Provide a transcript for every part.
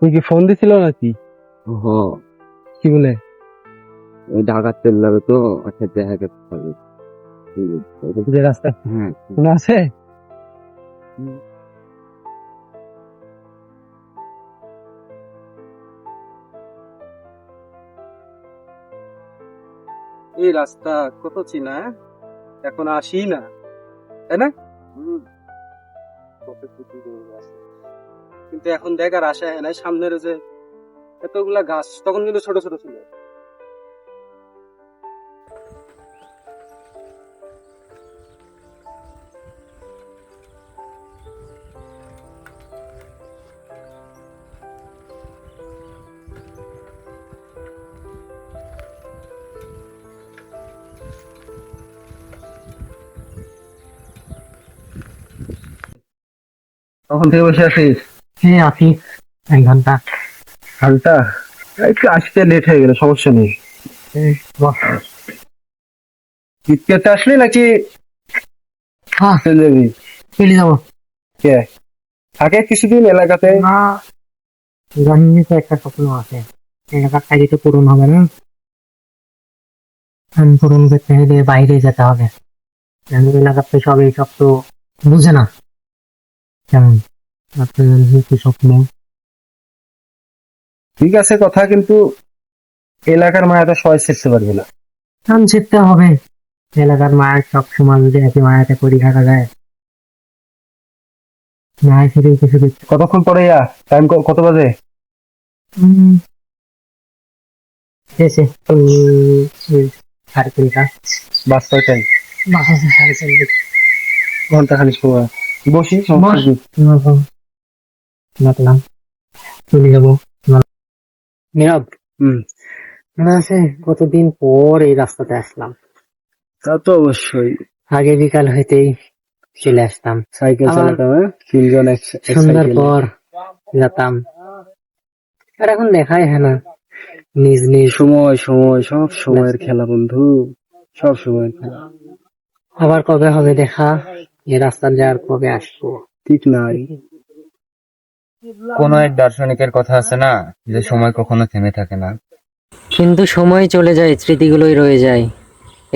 তুই কি ফোন দিছিল নাকি? হ, কি বলে? ওই ঢাকার তেল লাগে তো, আচ্ছা দেখা করতে হবে। যে রাস্তা হ্যাঁ, মনে আছে? এই রাস্তা কত চিনা, এখন আসি না, তাই না? কিন্তু এখন দেখ আর আসা হয় না। সামনের যে এতগুলা গাছ, তখন কিন্তু ছোট ছোট ছিল। তখন থেকে বসে আছিস? হ্যাঁ আছি, 1 ঘন্টা। হালটা একটু আসতে লেট হয়ে গেল, সমস্যা নেই। ক্রিকেটে আসলি নাকি হ্যাঁ চলে যাবি? চলে যাবো। কে থাকে কিছুদিন এলাকাতে? না, জানি তো একটা স্বপ্ন আছে, এলাকার কাজে তো পূরণ হবে না। পূরণ করতে হলে বাইরে যেতে হবে। এলাকার তো সব এইসব তো বুঝে না। কেমন আপনার কি স্বপ্ন? ঠিক আছে কথা, কিন্তু এলাকার মায়াটা সবাই ছেড়তে পারবে না। কাম শিখতে হবে। এলাকার মায়ের সব সময় যদি একই মায়াতে পড়ে থাকা যায়, মায়ের ছেড়ে কিছু কিছু। কতক্ষণ পরে টাইম কত বাজে? শেষে 3:30। বাস টাইম বাস আছে 4:30। ঘন্টা খানিক সময় বসি, সমস্যা নেই। রাখলাম, চলে যাবো। নীরব, হুম, মনে আছে কতদিন পর এই রাস্তাতে আসলাম? তা তো অবশ্যই। আগে বিকাল হইতেই চলে আসতাম, সাইকেল আবার চালাতাম, তিনজন এক সন্ধ্যার সাইকেলে। পর যেতাম। আর এখন দেখাই হয় না। নিজ নিজ সময় সময় সব সময়ের খেলা বন্ধু, সব সময়ের খেলা। আবার কবে হবে দেখা? এই রাস্তার যার কবে আসবো ঠিক নাই। কোন এক দার্শনিকের কথা আছে না, যে সময় কখনো থেমে থাকে না। কিন্তু সময় চলে যায়, স্মৃতিগুলোই রয়ে যায়।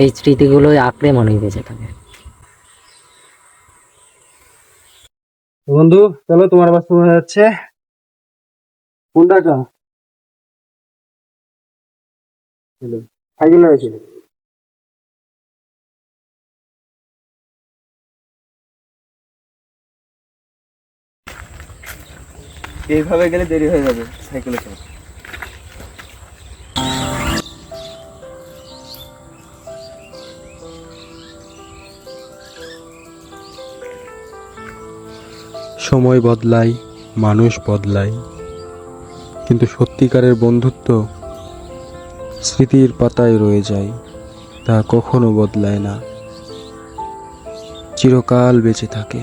এই স্মৃতিগুলোই আঁকড়ে মনে বেঁচে থাকে। বন্ধু চলো, তোমার বাস হয়ে যাচ্ছে। কোনটা সাইকেল হয়েছিল? এইভাবে গেলে দেরি হয়ে যাবে সাইকেলে চলে। সময় বদলায়, মানুষ বদলায়, কিন্তু সত্যিকারের বন্ধুত্ব স্মৃতির পাতায় রয়ে যায়। তা কখনো বদলায় না, চিরকাল বেঁচে থাকে।